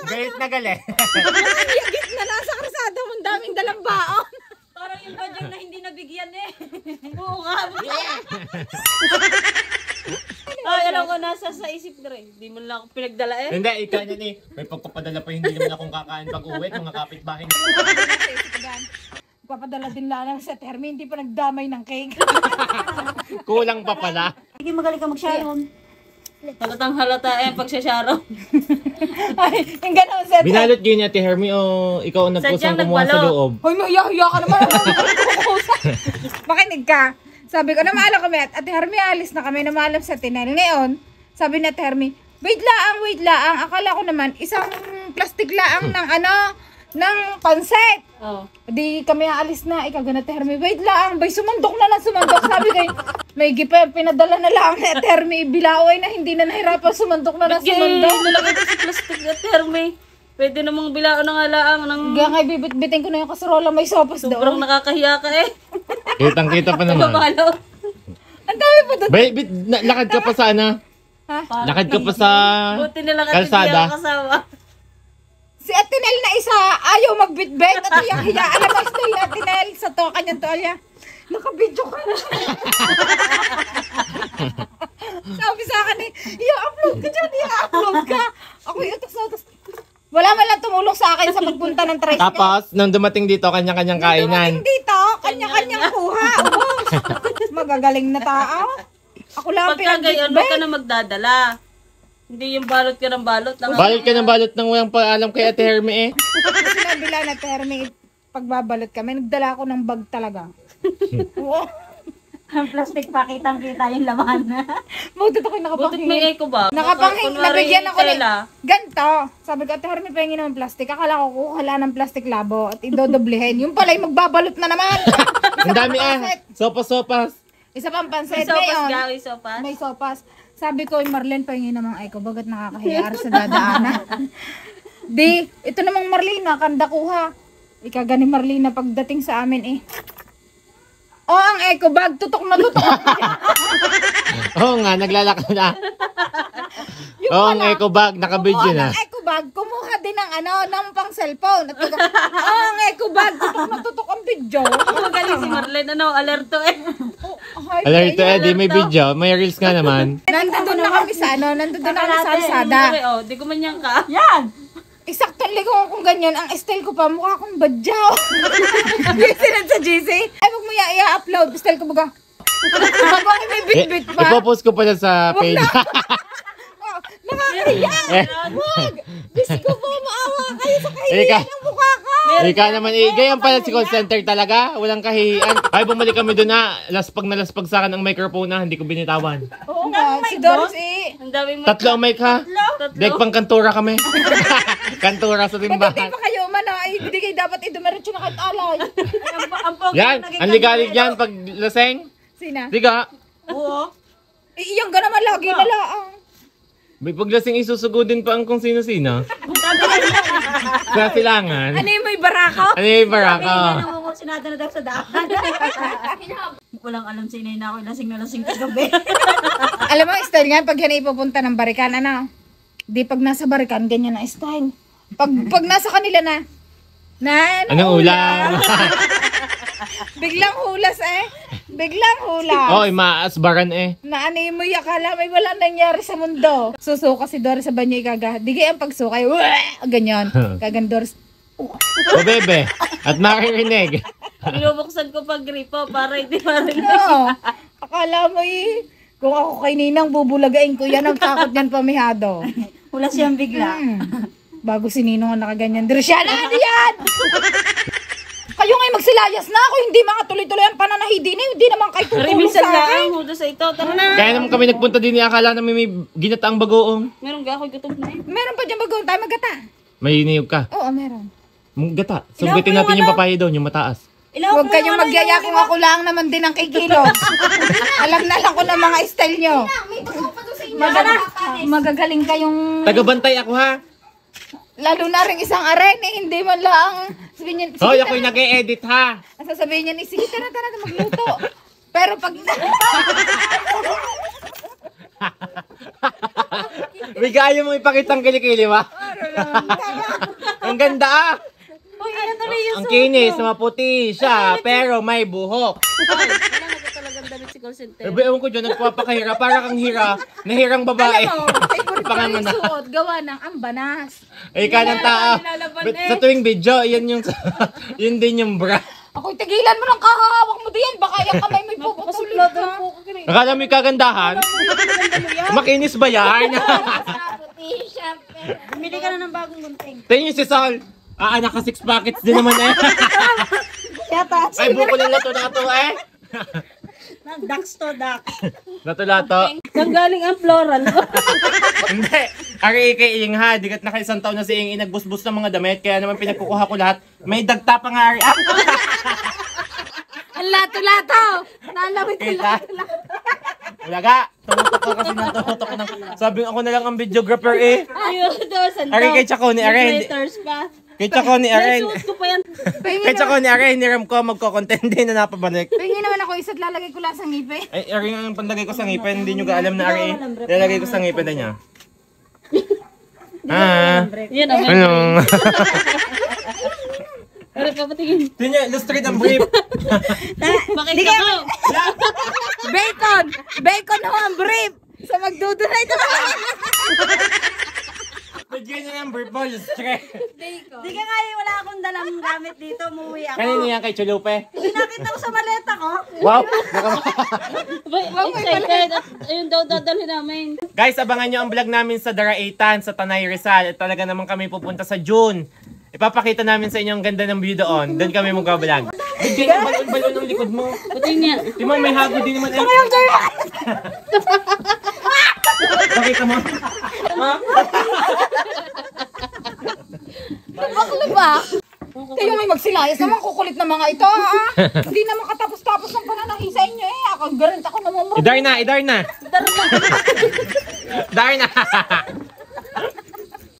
Galit na galit. Mukhang yagit na nasa karsada mo, daming dalang baon. Parang yung badyang na hindi nabigyan eh. Oo nga. Ay, alam ko, nasa sa isip na rin. Hindi mo lang ako pinagdala eh. Hindi, ikaw yan eh. May pagpapadala pa hindi naman akong kakain pag-uwi. Mga kapitbahay. Papadala din lang sa Termi, hindi pa nagdamay ng cake. Kulang pa pala. Sige, magaling ka mag-sharon. Halatang halata eh, pag-sharon. Ay, yung gano'n sa Binalot yun ni Ate Hermie o ikaw ang nagkusang Sadyang kumuha sa nagbalo. loob? Hoy, maiyak-iyak ka naman. Makinig ka. Sabi ko, namalo kami at Ate Hermie, alis na kami, namalap sa Tinel. Ngayon, sabi na Ate Hermie, wait laang. Akala ko naman, isang plastic laang ng ng panset. Oh. Di kami aalis na, ikaw gana Ate Hermie, wait laang, bay sumandok na lang sumandok. Sabi ko, may gipa, pinadala na lang ni Ate Hermie, bilaoy na hindi na nahirapan sumandok na lang sumandok. Nalagay ko sa plastic na terme. Pwede namang bilao ng alaang ng... Hanggang ay bibit-bitin ko na yung kaserola, may sopas Sobrang doon. nakakahiya ka eh. Kitang-kita pa naman. Kabalo. Ang dami pa doon. Bay, lakad ka pa sa ano? Ha? Lakad ka pa sa Buti nila ka hindi kalsada. ako kasama. Si Atinel na isa, ayaw magbitbit at hiya-hiya. Alam mo, style na Atinel sa to, kanyang toalya. Nakabidyo ka na. Sabi sa akin eh, i-upload ka dyan, i-upload ka. Ako yung utos. Wala man lang tumulong sa akin sa pagpunta ng tricycle. Tapos, nung dumating dito, kanya-kanyang kainan. Dumating dito, kanya-kanyang kuha. Ubos. Magagaling na tao. Ako lang ang Pagka gayon, huwag ka pinagbitbit. na magdadala. Hindi yung balot ka ng balot. Balot ka ng balot ng walang paalam kay Ate Hermie eh. Kasi sinabi lang na Termi, pagbabalot kami, nagdala ako ng bag talaga. Oo. Ang plastic pa, kitang-kita yung laman. Butit ako Butit nakapanghingi. may eco ba? Nakapanghingi, Kunwari, nabigyan ako ng tela. ganito. Sabi ko, Ate Hermie, pahingin naman plastic. Akala ko kukuha ng plastic labo at idodoblehin. Yung pala, magbabalot na naman. Ang dami Sopas-sopas. Isa pang pansit May sopas, ngayon. gawi sopas. May sopas. Sabi ko, Marlene, pahingin naman ay ko. Bagat nakakahiyar sa dadaanan. Di, ito namang Marlene, kanda kuha. Ikaga ni Marlene pagdating sa amin eh. Oh, ang eco bag, tutok na tutok. Oo nga, naglalakad na. Yung Oo, ang pala, eco bag, nakabidyo na. ang eco bag, kumuha din ng ng pang cellphone. At ang eco bag, tutok na tutok ang video. Magaling si Marlene, alerto eh. Alerto eh, di may video. May reels nga naman. Nandun na kami sa nandun na kami sa kalsada. Oh, di kumanyang ka. Yan! Isaktong ligo kung ganyan, ang style ko pa, mukha akong badyaw. Sinad sa GC. Ay, wag mo i-upload. Style ko baga. Habang may bit-bit pa. Ipopost ko pala sa page. Oh, nakakahiya. Wag! Bis ko po, maawa kayo sa kahihiyan Ika. ng mukha ko. Ika naman eh, ganyan pala si call center talaga. Walang kahihiyan. Ay, bumalik kami doon na laspag sa akin ang microphone na hindi ko binitawan. Oo nga, si Doris eh. Ang daming Tatlo ang mic ha? Dek pang kantura kami. Kantura sa Ba't hindi timbahan. pa kayo umano? Ay, hindi kayo dapat idumiretso na kahit alay. ang pogi Yan, naging ang ligalig yan pag laseng. Sina? Liga. Oo. Iyang ka naman lagi na laang. May paglasing isusugudin pa ang kung sino-sino. Sa silangan. Ano yung may barako? Ano yung baraka? Sinada na daw sa daan. Walang alam si Inay na ako, lasing na lasing kagabi. Alam mo, style nga, pag yan ipupunta ng barikan, ano? Di pag nasa barikan, ganyan na style. Pag nasa kanila na, Anong ulam? biglang hulas eh. Biglang hulas. Oy, maasbaran eh. Na ano mo yung akala may wala nangyari sa mundo. Susuka si Doris sa banyo ikaga. Di kaya ang pagsukay, ganyan. Kagan Doris. O bebe, at maririnig. Binubuksan ko pag gripo para hindi marinig. No. Akala mo kung ako kay Ninang bubulagain ko yan ang takot niyan pamihado. Wala siyang bigla. Bago si Ninong ang nakaganyan. Drosiana, ano yan? Kayo ngayon magsilayas na ako. Hindi makatuloy-tuloy ang pananahidi na. Hindi naman kayo tutulong Remisan sa akin. lang, hudo sa ito. Tara na. Kaya naman kami nagpunta din, akala namin may ginataang bagoong. Meron ga ako gutom na eh. Meron pa dyan bagoong tayo magata. May niyog ka. Oo, meron. Gata. Sugutin natin yung papaya doon, yung mataas. Huwag kayong magyaya kung ako lang naman din ang kay Kilos. Alam na lang ko ng mga style nyo. Magagaling kayong... Tagabantay ako ha. Lalo na rin isang aren eh. Hindi man lang... Sabihin niya, Hoy, ako'y nag-e-edit ha. ang sasabihin niya ni, sige, tara, magluto. Pero pag... Bigay mo ipakitang kilikili ba? Ang ganda ah! Uy, ano tuloy yung Ang kinis, maputi siya, pero may buhok. Wala na talagang damit si call center. Ewan ko dyan, nagpapakahira. Para kang hira, nahirang babae. Alam mo, favorite ko Pangalan yung na. suot, gawa ng ambanas. Ay, ka ng tao. Sa tuwing video, yan yung, yun din yung bra. Ako'y tigilan mo ng kahahawak mo diyan, baka yung kamay may puputulin ka. Nakala mo yung kagandahan? Makinis ba yan? Bumili ka na ng bagong gunting. Tingin si Sol. Naka 6 packets din naman eh. Yata. Ay, buko lang na to eh. Ducks to duck. Lato-lato. Saan galing ang floral? Hindi. Ari kay Ing ha. Digat na kay isang taon na si Ing nagbusbus ng mga damit. Kaya naman pinagkukuha ko lahat. May dagta pa nga Ari. Ang lato-lato! Nalawit ko Kita. lato-lato. Wala tumutok ko kasi nang tumutok ng... Sabi ako na lang ang videographer eh. Ayun, doon. Ari kay Chako ni Ari. Letters pa. Kay Chako ni Ari. Suot ko pa yan. Kay Chako ni Ari. Hiniram ko magko-content din na napabalik. Pingin naman ako isa't lalagay ko lang sa ngipe. Ay, Ari nga ang pandagay ko sa ngipin. Hindi nyo ka alam na Ari. Lalagay ko sa ngipin na niya. Yan ang Ano? Ano pa patingin? Hindi niya, illustrate ang brief. Makita ko. Bacon! Bacon ho ang brief! Sa magdudunay ito. Bigyan niya ng brief mo, illustrate. Di ka nga wala akong dalang gamit dito. Umuwi ako. Kanino yan kay Chulupe? Pinakita ko sa maleta ko. Wow! Excited. At ayun daw dadalhin namin. Guys, abangan nyo ang vlog namin sa Daraitan, sa Tanay Rizal. Talaga naman kami pupunta sa June. Ipapakita namin sa inyo ang ganda ng view doon. Doon kami magbablog. Bigyan yung balon-balon ng likod mo. Patingin niya. Di mo, may hago din naman. Pakita mo. Ha? Bakla ba? Kayo may magsilayas naman, kukulit na mga ito ha. Hindi naman katapos-tapos ng pananahi sa inyo eh. Ako, garant ako namumuro. Idar na! Idar na!